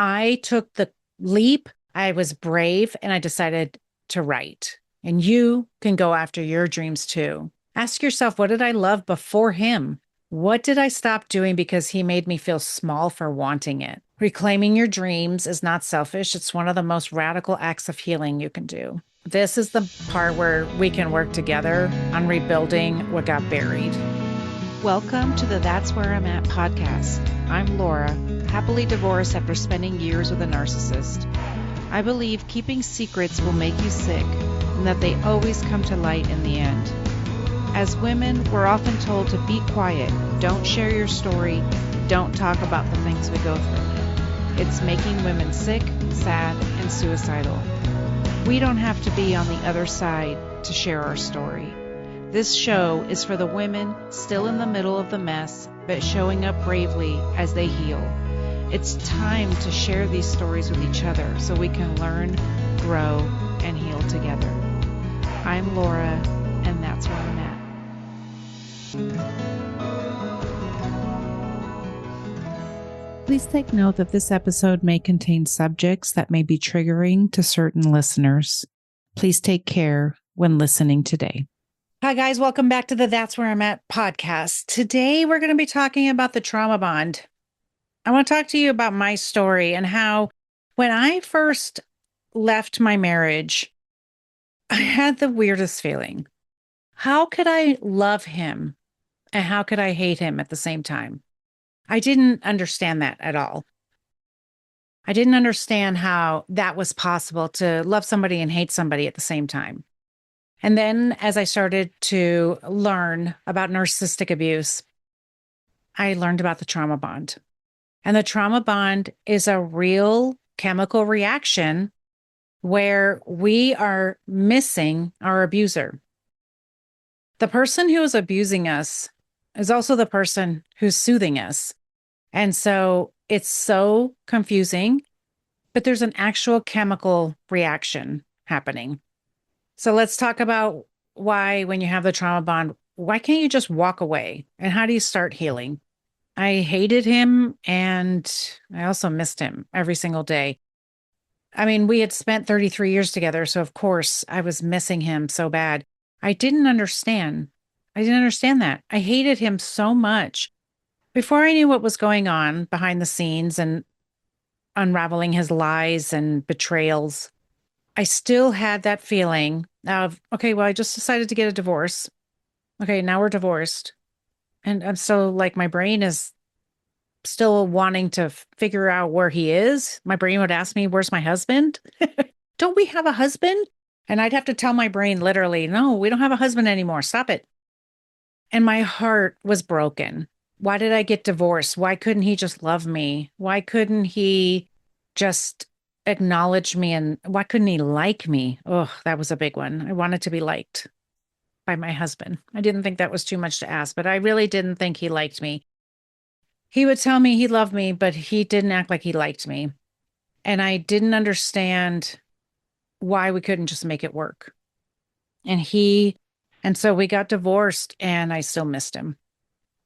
I took the leap. I was brave and I decided to write. And you can go after your dreams too. Ask yourself, what did I love before him? What did I stop doing because he made me feel small for wanting it? Reclaiming your dreams is not selfish. It's one of the most radical acts of healing you can do. This is the part where we can work together on rebuilding what got buried. Welcome to the That's Where I'm At podcast. I'm Laura, happily divorced after spending years with a narcissist. I believe keeping secrets will make you sick and that they always come to light in the end. As women, we're often told to be quiet, don't share your story, don't talk about the things we go through. It's making women sick, sad, and suicidal. We don't have to be on the other side to share our story. This show is for the women still in the middle of the mess, but showing up bravely as they heal. It's time to share these stories with each other so we can learn, grow, and heal together. I'm Laura, and that's where I'm at. Please take note that this episode may contain subjects that may be triggering to certain listeners. Please take care when listening today. Hi, guys. Welcome back to the That's Where I'm At podcast. Today, we're going to be talking about the trauma bond. I want to talk to you about my story and how when I first left my marriage, I had the weirdest feeling. How could I love him and how could I hate him at the same time? I didn't understand that at all. I didn't understand how that was possible to love somebody and hate somebody at the same time. And then as I started to learn about narcissistic abuse, I learned about the trauma bond. And the trauma bond is a real chemical reaction where we are missing our abuser. The person who is abusing us is also the person who's soothing us. And so it's so confusing, but there's an actual chemical reaction happening. So let's talk about why, when you have the trauma bond, why can't you just walk away? And how do you start healing? I hated him and I also missed him every single day. I mean, we had spent 33 years together, so of course I was missing him so bad. I didn't understand. I didn't understand that. I hated him so much. Before I knew what was going on behind the scenes and unraveling his lies and betrayals, I still had that feeling of, okay, well, I just decided to get a divorce. Okay, now we're divorced. And I'm still like, my brain is still wanting to figure out where he is. My brain would ask me, where's my husband? Don't we have a husband? And I'd have to tell my brain literally, no, we don't have a husband anymore. Stop it. And my heart was broken. Why did I get divorced? Why couldn't he just love me? Why couldn't he just acknowledge me? And why couldn't he like me? Oh, that was a big one. I wanted to be liked by my husband. I didn't think that was too much to ask, but I really didn't think he liked me. He would tell me he loved me, but he didn't act like he liked me. And I didn't understand why we couldn't just make it work. And so we got divorced and I still missed him.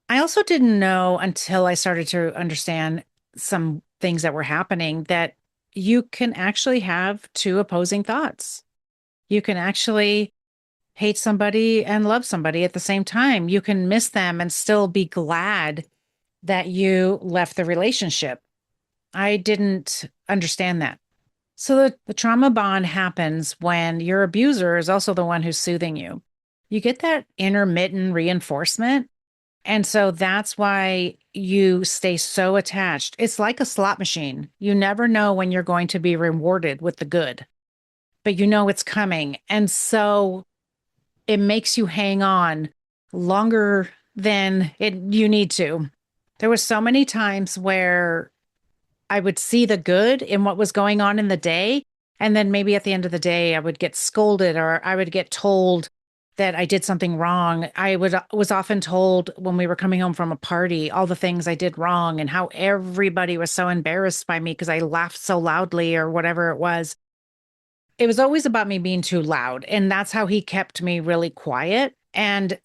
I also didn't know until I started to understand some things that were happening that you can actually have two opposing thoughts. You can actually hate somebody and love somebody at the same time. You can miss them and still be glad that you left the relationship. I didn't understand that. So the trauma bond happens when your abuser is also the one who's soothing you. You get that intermittent reinforcement. And so that's why you stay so attached. It's like a slot machine. You never know when you're going to be rewarded with the good, but you know it's coming. And so it makes you hang on longer than you need to. There were so many times where I would see the good in what was going on in the day. And then maybe at the end of the day, I would get scolded or I would get told that I did something wrong. Was often told when we were coming home from a party, all the things I did wrong and how everybody was so embarrassed by me because I laughed so loudly or whatever it was. It was always about me being too loud. And that's how he kept me really quiet. And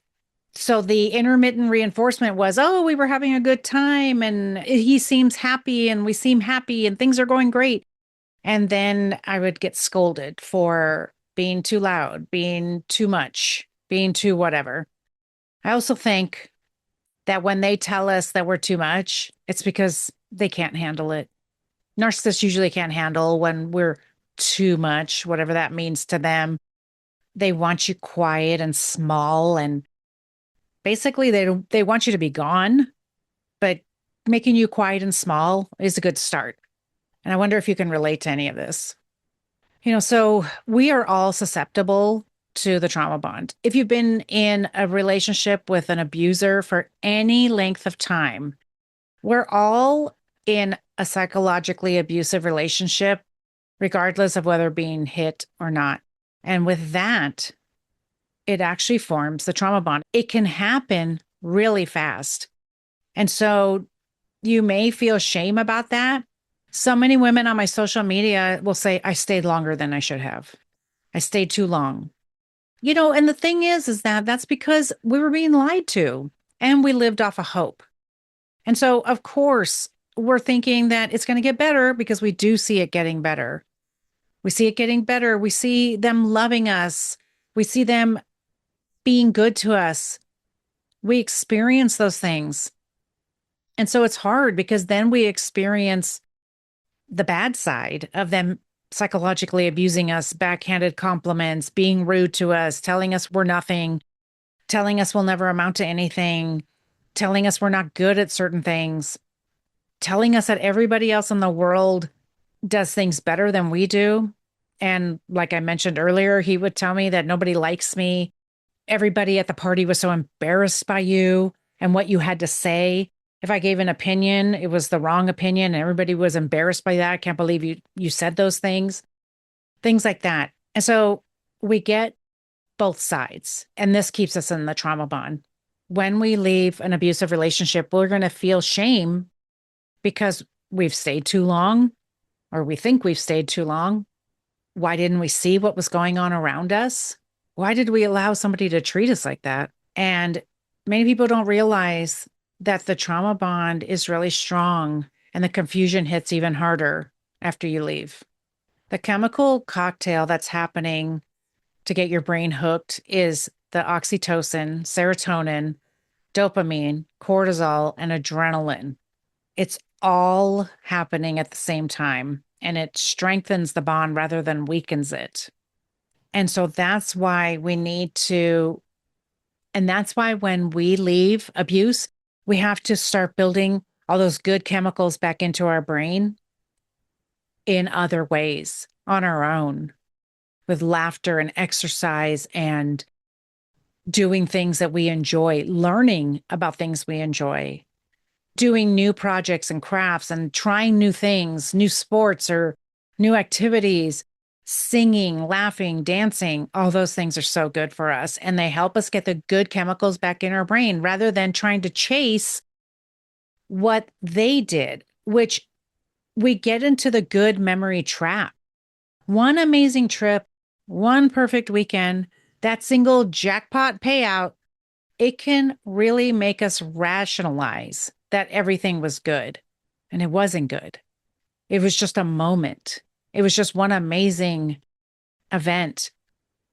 So the intermittent reinforcement was, oh, we were having a good time and he seems happy and we seem happy and things are going great. And then I would get scolded for being too loud, being too much, being too whatever. I also think that when they tell us that we're too much, it's because they can't handle it. Narcissists usually can't handle when we're too much, whatever that means to them. They want you quiet and small, and basically they want you to be gone, but making you quiet and small is a good start. And I wonder if you can relate to any of this. So we are all susceptible to the trauma bond. If you've been in a relationship with an abuser for any length of time, we're all in a psychologically abusive relationship, regardless of whether being hit or not. And with that, it actually forms the trauma bond. It can happen really fast. And so you may feel shame about that. So many women on my social media will say, I stayed longer than I should have. I stayed too long. And the thing is that that's because we were being lied to and we lived off of hope. And so, of course, we're thinking that it's going to get better because we do see it getting better. We see it getting better. We see them loving us. We see them being good to us. We experience those things. And so it's hard because then we experience the bad side of them psychologically abusing us, backhanded compliments, being rude to us, telling us we're nothing, telling us we'll never amount to anything, telling us we're not good at certain things, telling us that everybody else in the world does things better than we do. And like I mentioned earlier, he would tell me that nobody likes me. Everybody at the party was so embarrassed by you and what you had to say. If I gave an opinion, it was the wrong opinion and everybody was embarrassed by that. I can't believe you said those things like that. And so we get both sides, and this keeps us in the trauma bond. When we leave an abusive relationship, we're going to feel shame because we've stayed too long, or we think we've stayed too long. Why didn't we see what was going on around us? Why did we allow somebody to treat us like that? And many people don't realize that the trauma bond is really strong and the confusion hits even harder after you leave. The chemical cocktail that's happening to get your brain hooked is the oxytocin, serotonin, dopamine, cortisol, and adrenaline. It's all happening at the same time, and it strengthens the bond rather than weakens it. And so that's why we need to, and that's why when we leave abuse, we have to start building all those good chemicals back into our brain in other ways on our own, with laughter and exercise and doing things that we enjoy, learning about things we enjoy, doing new projects and crafts and trying new things, new sports or new activities, singing, laughing, dancing. All those things are so good for us. And they help us get the good chemicals back in our brain rather than trying to chase what they did, which we get into the good memory trap. One amazing trip, one perfect weekend, that single jackpot payout, it can really make us rationalize that everything was good. And it wasn't good. It was just a moment. It was just one amazing event.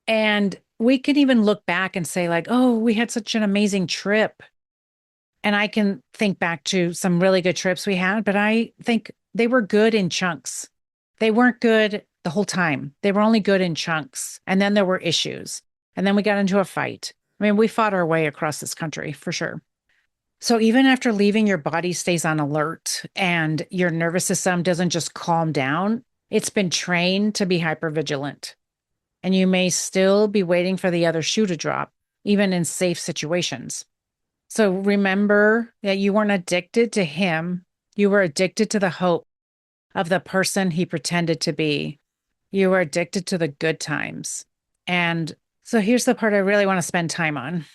And we can even look back and say, like, oh, we had such an amazing trip. And I can think back to some really good trips we had, but I think they were good in chunks. They weren't good the whole time. They were only good in chunks. And then there were issues. And then we got into a fight. I mean, we fought our way across this country for sure. So even after leaving, your body stays on alert and your nervous system doesn't just calm down. It's been trained to be hypervigilant. And you may still be waiting for the other shoe to drop, even in safe situations. So remember that you weren't addicted to him. You were addicted to the hope of the person he pretended to be. You were addicted to the good times. And so here's the part I really want to spend time on,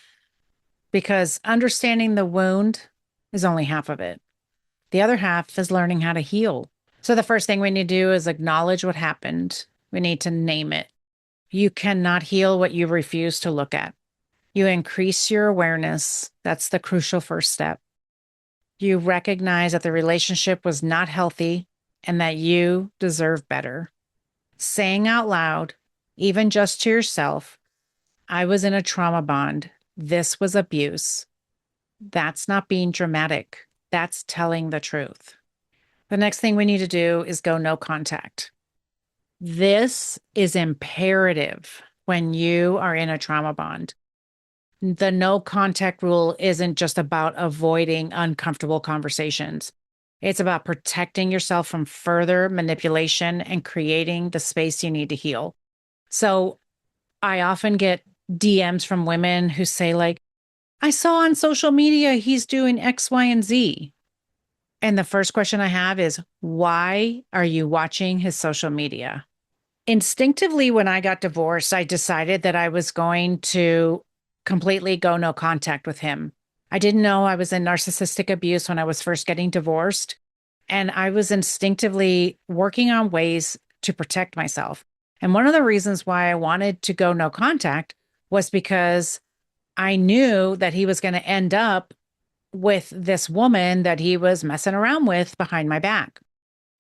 because understanding the wound is only half of it. The other half is learning how to heal. So the first thing we need to do is acknowledge what happened. We need to name it. You cannot heal what you refuse to look at. You increase your awareness. That's the crucial first step. You recognize that the relationship was not healthy and that you deserve better. Saying out loud, even just to yourself, I was in a trauma bond. This was abuse. That's not being dramatic. That's telling the truth. The next thing we need to do is go no contact. This is imperative when you are in a trauma bond. The no contact rule isn't just about avoiding uncomfortable conversations. It's about protecting yourself from further manipulation and creating the space you need to heal. So I often get DMs from women who say, like, I saw on social media he's doing X, Y, and Z. And the first question I have is, why are you watching his social media? Instinctively, when I got divorced, I decided that I was going to completely go no contact with him. I didn't know I was in narcissistic abuse when I was first getting divorced. And I was instinctively working on ways to protect myself. And one of the reasons why I wanted to go no contact was because I knew that he was going to end up with this woman that he was messing around with behind my back.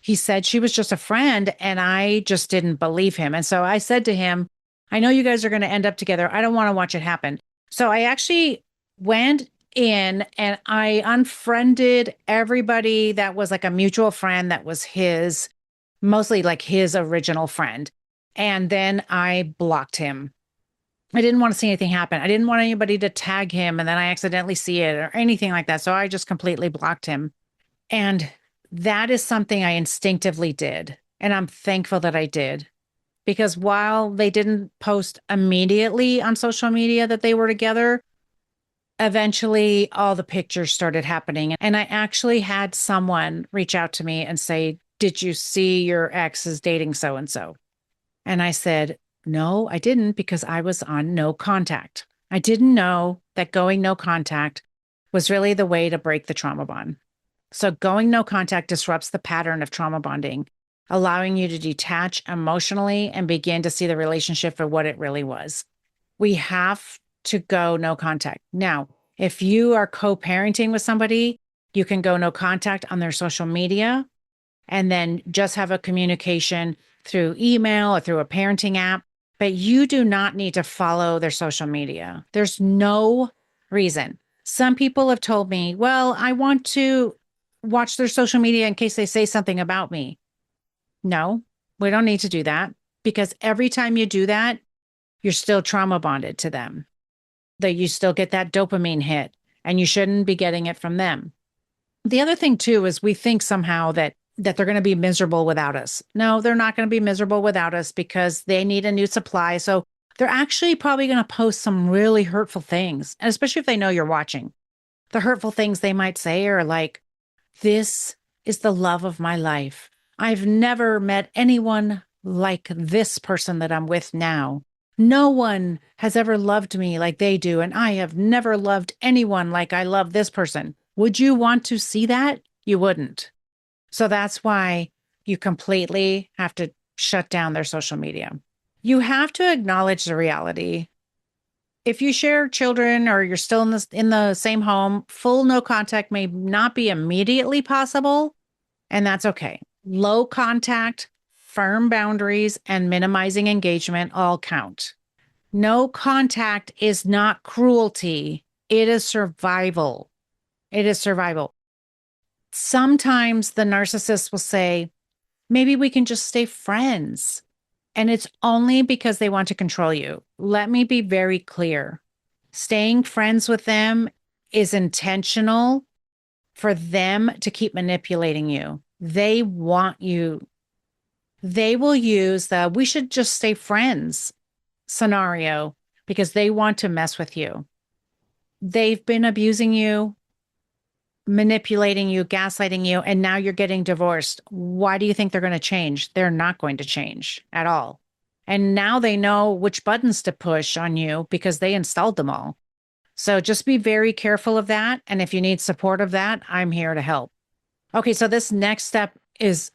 He said she was just a friend, and I just didn't believe him. And so I said to him, I know you guys are going to end up together. I don't want to watch it happen. So I actually went in and I unfriended everybody that was like a mutual friend that was his, mostly like his original friend. And then I blocked him. I didn't want to see anything happen. I didn't want anybody to tag him and then I accidentally see it or anything like that. So I just completely blocked him. And that is something I instinctively did. And I'm thankful that I did. Because while they didn't post immediately on social media that they were together, eventually all the pictures started happening. And I actually had someone reach out to me and say, did you see your ex is dating so and so? And I said, no, I didn't, because I was on no contact. I didn't know that going no contact was really the way to break the trauma bond. So going no contact disrupts the pattern of trauma bonding, allowing you to detach emotionally and begin to see the relationship for what it really was. We have to go no contact. Now, if you are co-parenting with somebody, you can go no contact on their social media and then just have a communication through email or through a parenting app. But you do not need to follow their social media. There's no reason. Some people have told me, well, I want to watch their social media in case they say something about me. No, we don't need to do that, because every time you do that, you're still trauma bonded to them. That you still get that dopamine hit and you shouldn't be getting it from them. The other thing too is we think somehow that they're going to be miserable without us. No, they're not going to be miserable without us because they need a new supply. So they're actually probably going to post some really hurtful things, and especially if they know you're watching. The hurtful things they might say are like, this is the love of my life. I've never met anyone like this person that I'm with now. No one has ever loved me like they do, and I have never loved anyone like I love this person. Would you want to see that? You wouldn't. So that's why you completely have to shut down their social media. You have to acknowledge the reality. If you share children or you're still in the same home, full no contact may not be immediately possible, and that's okay. Low contact, firm boundaries, and minimizing engagement all count. No contact is not cruelty. It is survival. It is survival. Sometimes the narcissist will say, maybe we can just stay friends. And it's only because they want to control you. Let me be very clear. Staying friends with them is intentional for them to keep manipulating you. They want you. They will use the we should just stay friends scenario because they want to mess with you. They've been abusing you, manipulating you, gaslighting you, and now you're getting divorced. Why do you think they're going to change? They're not going to change at all. And now they know which buttons to push on you because they installed them all. So just be very careful of that. And if you need support of that, I'm here to help. Okay, so this next step is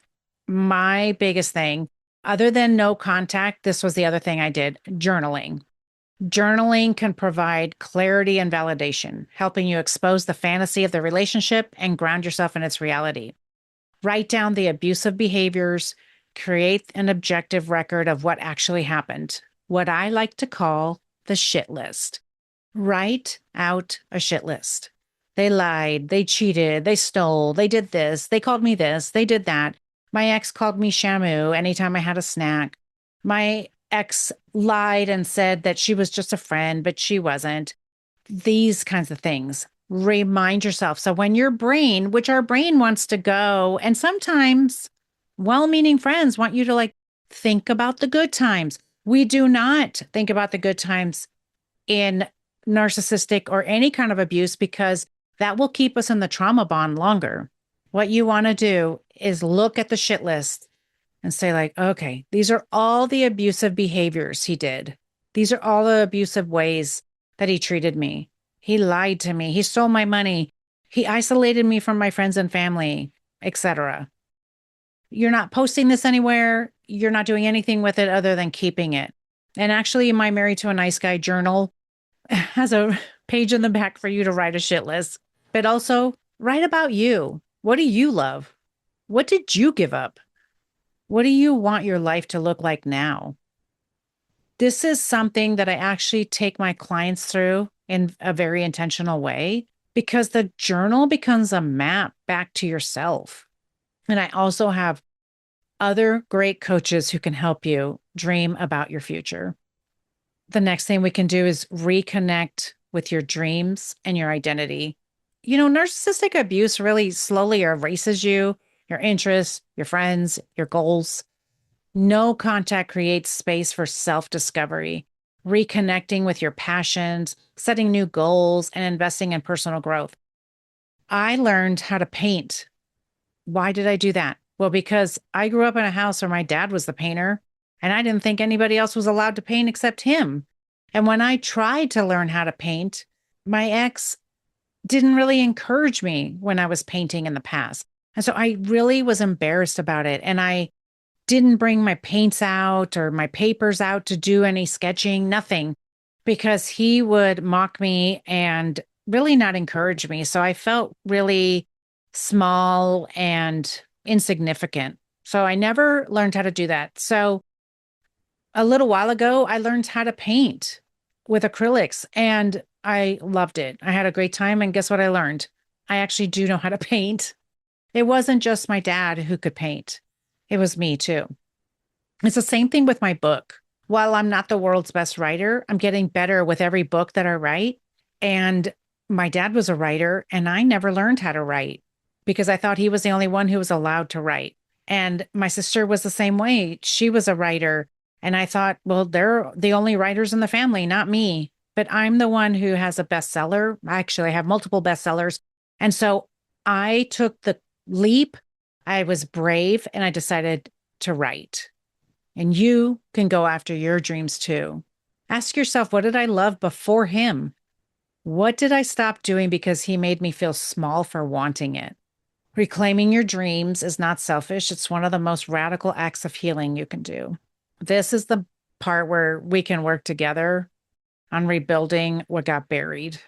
my biggest thing. Other than no contact, this was the other thing I did, journaling. Journaling can provide clarity and validation, helping you expose the fantasy of the relationship and ground yourself in its reality. Write down the abusive behaviors, create an objective record of what actually happened, what I like to call the shit list. Write out a shit list. They lied, they cheated, they stole, they did this, they did that. My ex called me Shamu anytime I had a snack. My ex lied and said that she was just a friend, but she wasn't. These kinds of things. Remind yourself. So when your brain, which our brain wants to go, and sometimes well-meaning friends want you to like think about the good times. We do not think about the good times in narcissistic or any kind of abuse because that will keep us in the trauma bond longer. What you want to do is look at the shit list and say, like, okay, these are all the abusive behaviors he did. These are all the abusive ways that he treated me. He lied to me. He stole my money. He isolated me from my friends and family, etc. You're not posting this anywhere. You're not doing anything with it other than keeping it. And actually, my Married to a Nice Guy journal has a page in the back for you to write a shit list, but also write about you. What do you love? What did you give up? What do you want your life to look like now? This is something that I actually take my clients through in a very intentional way because the journal becomes a map back to yourself. And I also have other great coaches who can help you dream about your future. The next thing we can do is reconnect with your dreams and your identity. You know, narcissistic abuse really slowly erases you, your interests, your friends, your goals. No contact creates space for self-discovery, reconnecting with your passions, setting new goals, and investing in personal growth. I learned how to paint. Why did I do that? Well, because I grew up in a house where my dad was the painter, and I didn't think anybody else was allowed to paint except him. And when I tried to learn how to paint, my ex didn't really encourage me when I was painting in the past. And so I really was embarrassed about it. And I didn't bring my paints out or my papers out to do any sketching, nothing, because he would mock me and really not encourage me. So I felt really small and insignificant. So I never learned how to do that. So a little while ago, I learned how to paint with acrylics and I loved it. I had a great time. And guess what I learned? I actually do know how to paint. It wasn't just my dad who could paint, it was me too. It's the same thing with my book. While I'm not the world's best writer, I'm getting better with every book that I write. And my dad was a writer, and I never learned how to write because I thought he was the only one who was allowed to write. And my sister was the same way. She was a writer. And I thought, well, they're the only writers in the family, not me. But I'm the one who has a bestseller. Actually, I have multiple bestsellers. And so I took the leap. I was brave and I decided to write. And you can go after your dreams too. Ask yourself, what did I love before him? What did I stop doing because he made me feel small for wanting it? Reclaiming your dreams is not selfish. It's one of the most radical acts of healing you can do. This is the part where we can work together on rebuilding what got buried.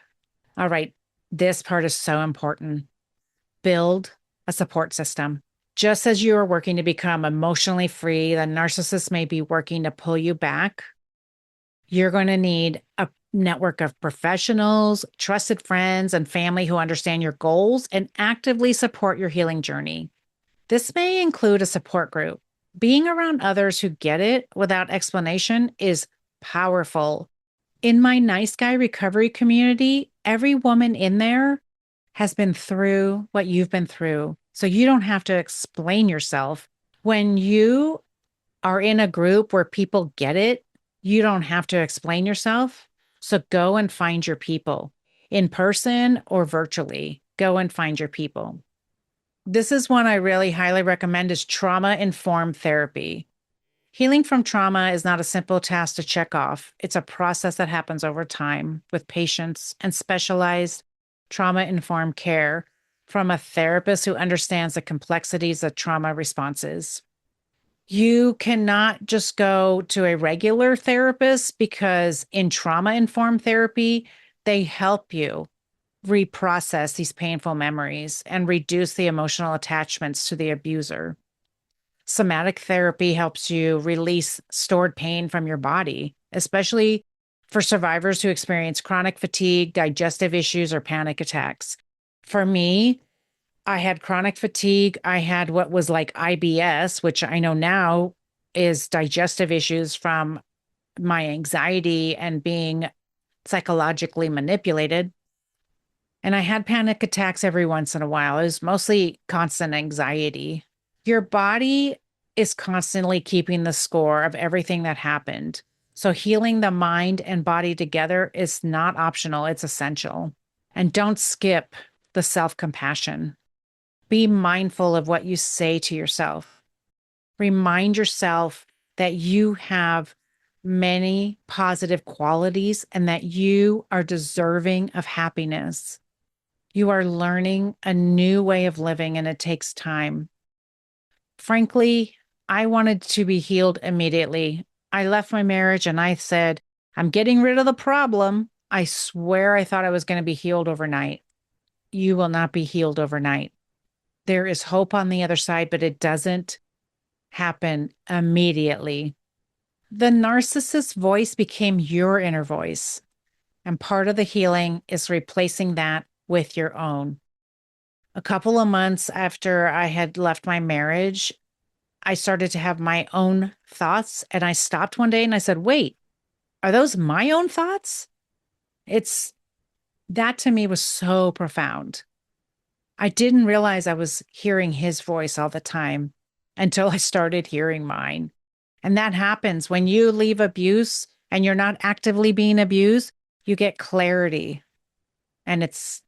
All right, this part is so important. Build a support system. Just as you are working to become emotionally free, the narcissist may be working to pull you back. You're going to need a network of professionals, trusted friends, and family who understand your goals and actively support your healing journey. This may include a support group. Being around others who get it without explanation is powerful. In my Nice Guy recovery community, every woman in there has been through what you've been through. So you don't have to explain yourself. When you are in a group where people get it, you don't have to explain yourself. So go and find your people in person or virtually. Go and find your people. This is one I really highly recommend is trauma-informed therapy. Healing from trauma is not a simple task to check off. It's a process that happens over time with patience and specialized trauma-informed care from a therapist who understands the complexities of trauma responses. You cannot just go to a regular therapist because in trauma-informed therapy, they help you reprocess these painful memories and reduce the emotional attachments to the abuser. Somatic therapy helps you release stored pain from your body, especially for survivors who experience chronic fatigue, digestive issues, or panic attacks. For me, I had chronic fatigue. I had what was like IBS, which I know now is digestive issues from my anxiety and being psychologically manipulated. And I had panic attacks every once in a while. It was mostly constant anxiety. Your body is constantly keeping the score of everything that happened. So healing the mind and body together is not optional, it's essential. And don't skip the self-compassion. Be mindful of what you say to yourself. Remind yourself that you have many positive qualities and that you are deserving of happiness. You are learning a new way of living and it takes time. Frankly, I wanted to be healed immediately. I left my marriage and I said, I'm getting rid of the problem. I swear I thought I was going to be healed overnight. You will not be healed overnight. There is hope on the other side, but it doesn't happen immediately. The narcissist's voice became your inner voice, and part of the healing is replacing that with your own. A couple of months after I had left my marriage, I started to have my own thoughts, and I stopped one day and I said, wait, are those my own thoughts? That to me was so profound. I didn't realize I was hearing his voice all the time until I started hearing mine. And that happens when you leave abuse and you're not actively being abused, you get clarity. And it's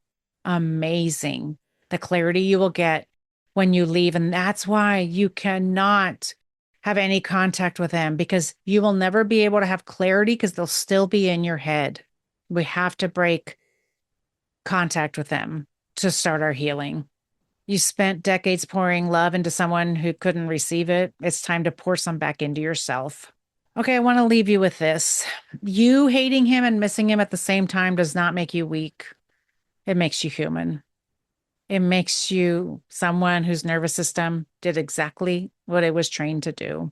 amazing the clarity you will get when you leave. And that's why you cannot have any contact with them, because you will never be able to have clarity because they'll still be in your head. We have to break contact with them to start our healing. You spent decades pouring love into someone who couldn't receive it. It's time to pour some back into yourself. Okay, I want to leave you with this. You hating him and missing him at the same time does not make you weak. It makes you human. It makes you someone whose nervous system did exactly what it was trained to do.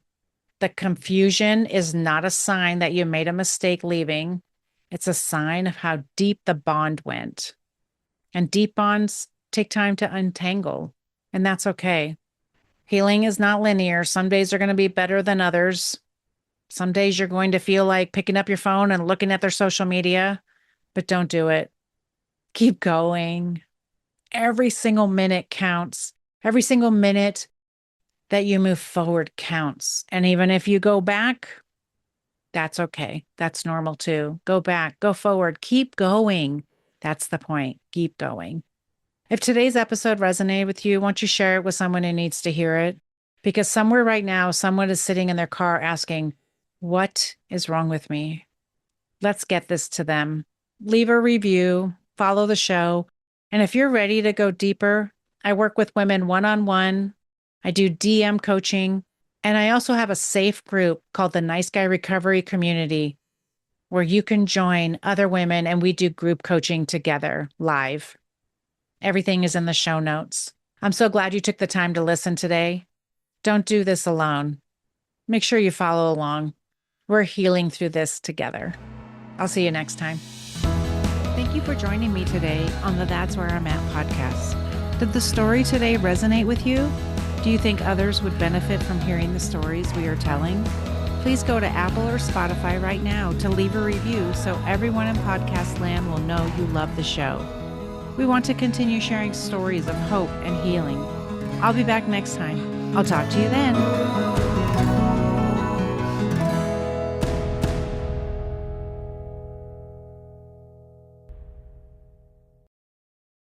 The confusion is not a sign that you made a mistake leaving. It's a sign of how deep the bond went. And deep bonds take time to untangle, and that's okay. Healing is not linear. Some days are going to be better than others. Some days you're going to feel like picking up your phone and looking at their social media, but don't do it. Keep going. Every single minute counts. Every single minute that you move forward counts. And even if you go back, that's okay. That's normal too. Go back, go forward, keep going. That's the point. Keep going. If today's episode resonated with you, won't you share it with someone who needs to hear it? Because somewhere right now, someone is sitting in their car asking, what is wrong with me? Let's get this to them. Leave a review, follow the show. And if you're ready to go deeper, I work with women one-on-one. I do DM coaching. And I also have a safe group called the Nice Guy Recovery Community, where you can join other women and we do group coaching together live. Everything is in the show notes. I'm so glad you took the time to listen today. Don't do this alone. Make sure you follow along. We're healing through this together. I'll see you next time. Thank you for joining me today on the That's Where I'm At podcast. Did the story today resonate with you? Do you think others would benefit from hearing the stories we are telling? Please go to Apple or Spotify right now to leave a review so everyone in podcast land will know you love the show. We want to continue sharing stories of hope and healing. I'll be back next time. I'll talk to you then.